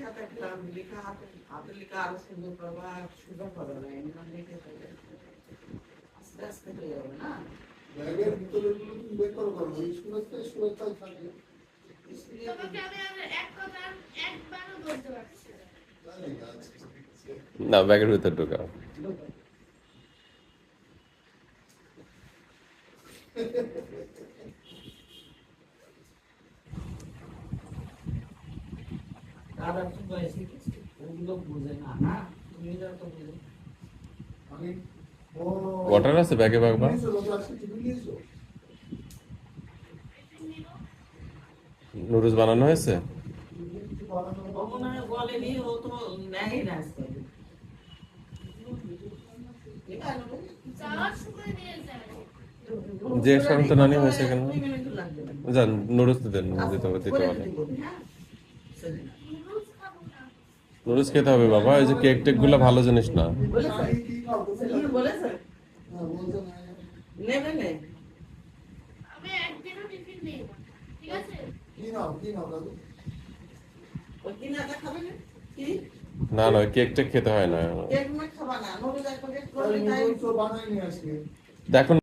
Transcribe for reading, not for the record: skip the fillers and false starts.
খাতা একটা লেখা হাতে লেখা আরো সুন্দর করবা, সুন্দর করো না, এমন লিখে ফেলে আস্তে আস্তে হয়ে যাবে না। ব্যাগের ভিতরে তুমি বের করো স্কুলের তাই থাকে। তোমাকে আমি আর এক কথা একবারও বলতে পারছি না। না, ব্যাগের ভিতর ঢোকাও। আর একটু বয়সে কিছু ওগুলো বুঝে না, না তুমি তো বুঝে। আমি ওয়াটার আছে ব্যাগে বাবা? নুডলস বানানো হয়েছে? ও মনে হয় বলেনি, ও তো নেয় না আজকে। যাওয়ার সময় নিয়ে যায়। যে শান্ত নানি হয়েছে কেন? 2 মিনিট লাগবে না। জান নুডলস দেন, দিতে হবে, দিতে করে হবে। দিতে বলি, হ্যাঁ? সেদিন। নুডলস খাবো না। নুডলস খেতে হবে বাবা, এই যে কেক টেক গুলো ভালো জিনিস না। বলেছে? সেদিন বলেছে? নেবে নে। আমি একদিনও টিফিন নেই না। ঠিক আছে? কি নাও দাদু? ওই কিনাটা খাবে না? কি? না না, কেক টেক খেতে হয় না। কেক মে খাবা না, নুডলস এক প্যাকেট করে তাহলে তাই নুডলস তো বানাইনি আজকে। দেখুন